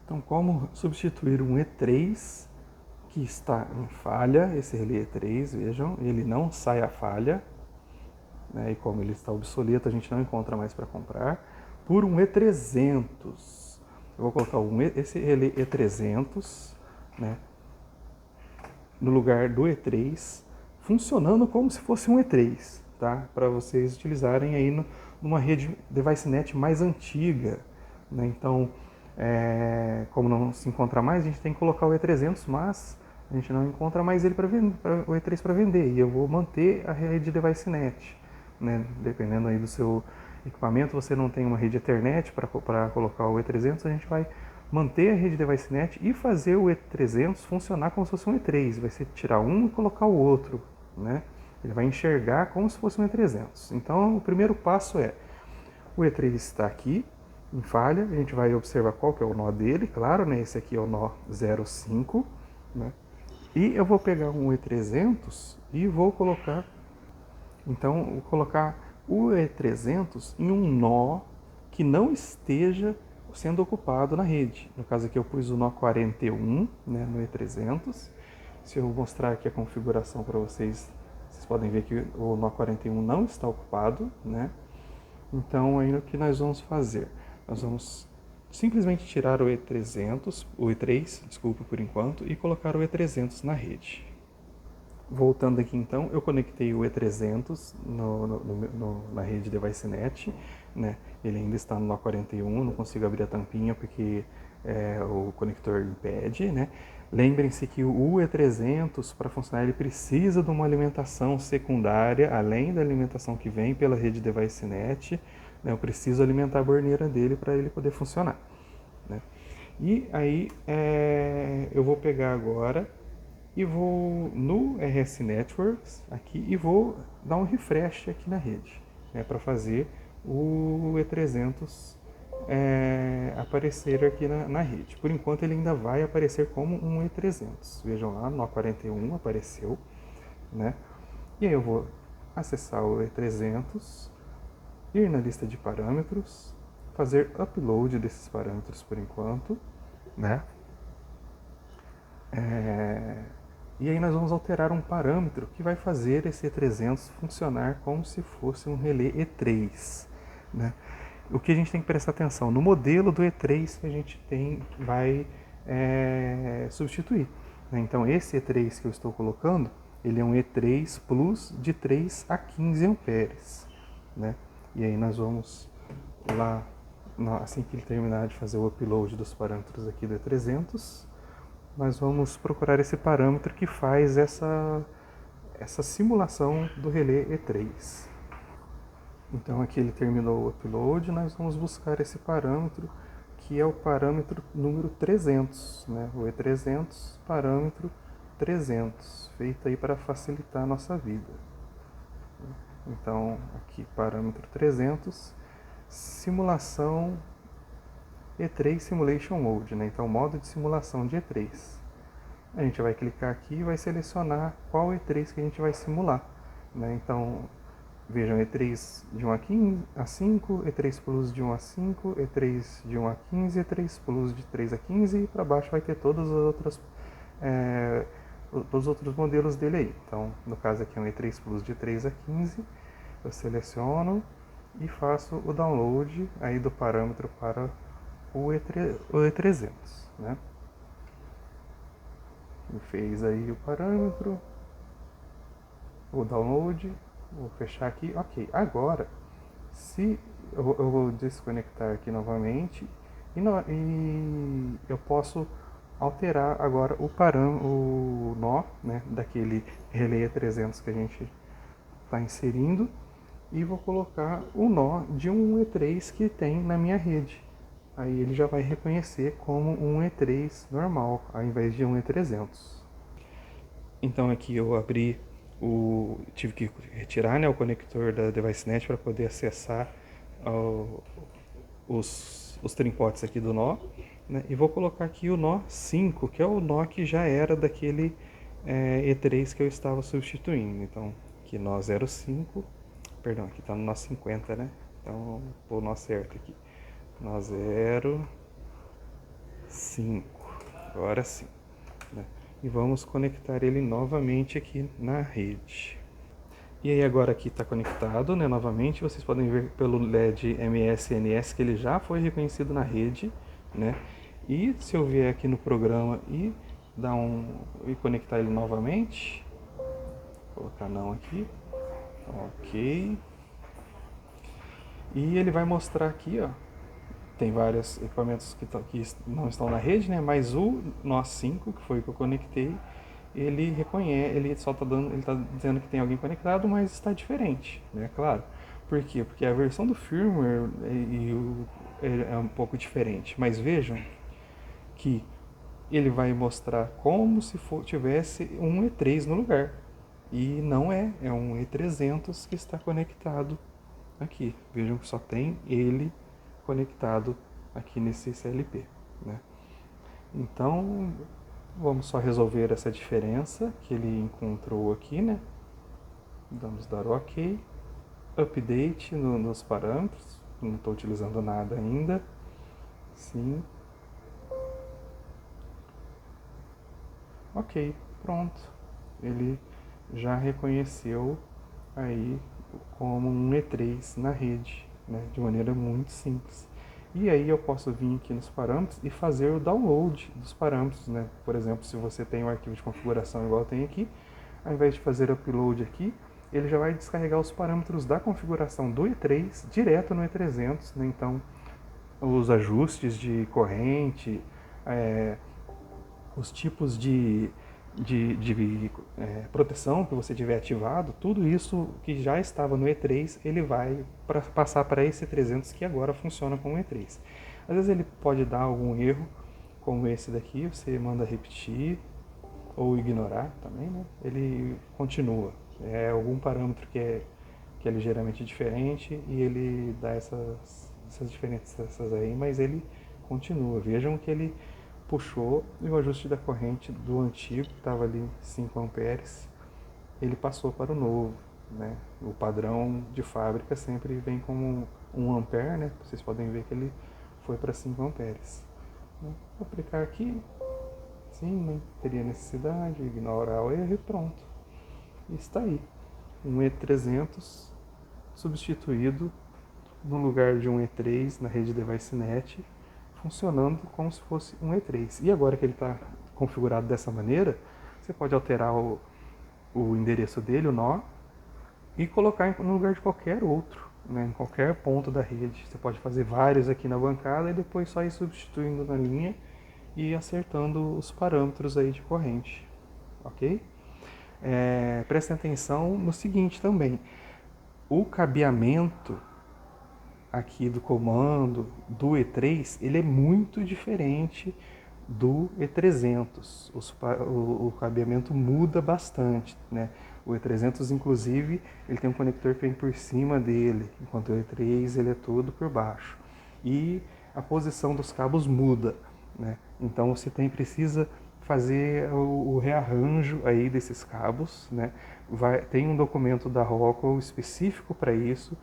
Então, como substituir um E3 que está em falha, esse relé E3, vejam, ele não sai a falha, né, e como ele está obsoleto, a gente não encontra mais para comprar, por um E300. Eu vou colocar esse relé E300, né, no lugar do E3, funcionando como se fosse um E3, tá? Para vocês utilizarem aí numa rede DeviceNet mais antiga, né? Então, como não se encontra mais, a gente tem que colocar o E300, mas a gente não encontra mais ele para vender, o E3 para vender, e eu vou manter a rede DeviceNet, né? Dependendo aí do seu equipamento, você não tem uma rede Ethernet para colocar o E300, a gente vai manter a rede DeviceNet e fazer o E300 funcionar como se fosse um E3. Vai ser tirar um e colocar o outro, né? Ele vai enxergar como se fosse um E300. Então, o primeiro passo é, o E3 está aqui, em falha, a gente vai observar qual que é o nó dele, claro, né? Esse aqui é o nó 05, né? E eu vou pegar um E300 e vou colocar, então, vou colocar o E300 em um nó que não esteja sendo ocupado na rede. No caso aqui eu pus o nó 41, né, no E300. Se eu mostrar aqui a configuração para vocês, vocês podem ver que o nó 41 não está ocupado, né? Então aí o que nós vamos fazer? Nós vamos simplesmente tirar o E300, o E3, desculpa por enquanto, e colocar o E300 na rede. Voltando aqui então, eu conectei o E300 na rede DeviceNet, né? Ele ainda está no nó 41, não consigo abrir a tampinha porque o conector impede, né? Lembrem-se que o E300, para funcionar, ele precisa de uma alimentação secundária, além da alimentação que vem pela rede DeviceNet, né? Eu preciso alimentar a borneira dele para ele poder funcionar, né? E aí eu vou pegar agora e vou no RS Networks aqui e vou dar um refresh aqui na rede, né, para fazer o E300 aparecer aqui na rede. Por enquanto ele ainda vai aparecer como um E300. Vejam lá, no 41 apareceu, né? E aí eu vou acessar o E300, ir na lista de parâmetros, fazer upload desses parâmetros por enquanto, né? E aí nós vamos alterar um parâmetro que vai fazer esse E300 funcionar como se fosse um relé E3, né? O que a gente tem que prestar atenção no modelo do E3 que a gente vai substituir, né? Então esse E3 que eu estou colocando, ele é um E3 Plus de 3 a 15 amperes, né? E aí nós vamos lá, assim que ele terminar de fazer o upload dos parâmetros aqui do E300, nós vamos procurar esse parâmetro que faz essa simulação do relé E3. Então aqui ele terminou o upload, nós vamos buscar esse parâmetro que é o parâmetro número 300, né? O E300, parâmetro 300, feito aí para facilitar a nossa vida. Então aqui parâmetro 300, simulação E3 Simulation Mode, né? Então modo de simulação de E3. A gente vai clicar aqui e vai selecionar qual E3 que a gente vai simular, né? Então, vejam, E3 de 1 a 5, E3 Plus de 1 a 5, E3 de 1 a 15, E3 Plus de 3 a 15 e para baixo vai ter todos os outros modelos dele aí. Então, no caso aqui é um E3 Plus de 3 a 15, eu seleciono e faço o download aí do parâmetro para o E300, né? Fez aí o parâmetro, o download, vou fechar aqui, ok. Agora, se eu vou desconectar aqui novamente e eu posso alterar agora o nó, né, daquele relé 300 que a gente está inserindo e vou colocar o nó de um E3 que tem na minha rede. Aí ele já vai reconhecer como um E3 normal, ao invés de um E300. Então aqui eu tive que retirar, né, o conector da DeviceNet para poder acessar os trimpotes aqui do nó, né, e vou colocar aqui o nó 5, que é o nó que já era daquele E3 que eu estava substituindo. Então aqui nó 05, perdão, aqui está no nó 50, né? Então vou pôr o nó certo aqui. Nó 05 5. Agora sim. Né? E vamos conectar ele novamente aqui na rede. E aí agora aqui está conectado, né, novamente, vocês podem ver pelo LED MSNS que ele já foi reconhecido na rede, né? E se eu vier aqui no programa e conectar ele novamente, vou colocar não aqui, ok. E ele vai mostrar aqui, ó, tem vários equipamentos que não estão na rede, né? Mas o NOS 5, que foi o que eu conectei, ele reconhece, ele só está dando, ele está dizendo que tem alguém conectado, mas está diferente, né? Claro. Por quê? Porque a versão do firmware é um pouco diferente. Mas vejam que ele vai mostrar como se tivesse um E3 no lugar. E não é um E300 que está conectado aqui. Vejam que só tem ele conectado aqui nesse CLP, né? Então, vamos só resolver essa diferença que ele encontrou aqui, né? Vamos dar OK. Update nos parâmetros. Não estou utilizando nada ainda. Sim. Ok, pronto. Ele já reconheceu aí como um E3 na rede, né? De maneira muito simples. E aí eu posso vir aqui nos parâmetros e fazer o download dos parâmetros, né? Por exemplo, se você tem um arquivo de configuração igual tem aqui, ao invés de fazer upload aqui, ele já vai descarregar os parâmetros da configuração do E3 direto no E300, né? Então, os ajustes de corrente, os tipos de proteção que você tiver ativado, tudo isso que já estava no E3, ele vai passar para esse E300 que agora funciona com o E3. Às vezes ele pode dar algum erro, como esse daqui, você manda repetir ou ignorar também, né? Ele continua. É algum parâmetro que é ligeiramente diferente e ele dá essas diferenças aí, mas ele continua. Vejam que ele puxou e o ajuste da corrente do antigo, que estava ali 5 amperes, ele passou para o novo, né? O padrão de fábrica sempre vem como 1 ampere, né? Vocês podem ver que ele foi para 5 amperes. Vou aplicar aqui, sim, não teria necessidade, ignorar o erro e pronto. E está aí, um E300 substituído no lugar de um E3 na rede DeviceNet, funcionando como se fosse um E3. E agora que ele está configurado dessa maneira, você pode alterar o endereço dele, o nó, e colocar no lugar de qualquer outro, né, em qualquer ponto da rede. Você pode fazer vários aqui na bancada e depois só ir substituindo na linha e acertando os parâmetros aí de corrente, ok? Prestem atenção no seguinte também, o cabeamento aqui do comando do E3, ele é muito diferente do E300. O cabeamento muda bastante, né? O E300, inclusive, ele tem um conector que vem por cima dele, enquanto o E3 ele é todo por baixo. E a posição dos cabos muda, né? Então você precisa fazer o rearranjo aí desses cabos, né? Tem um documento da Rockwell específico para isso.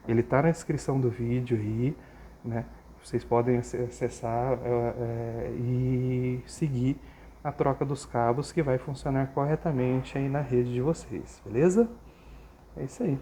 Ele está na descrição do vídeo aí, né? Vocês podem acessar e seguir a troca dos cabos que vai funcionar corretamente aí na rede de vocês, beleza? É isso aí.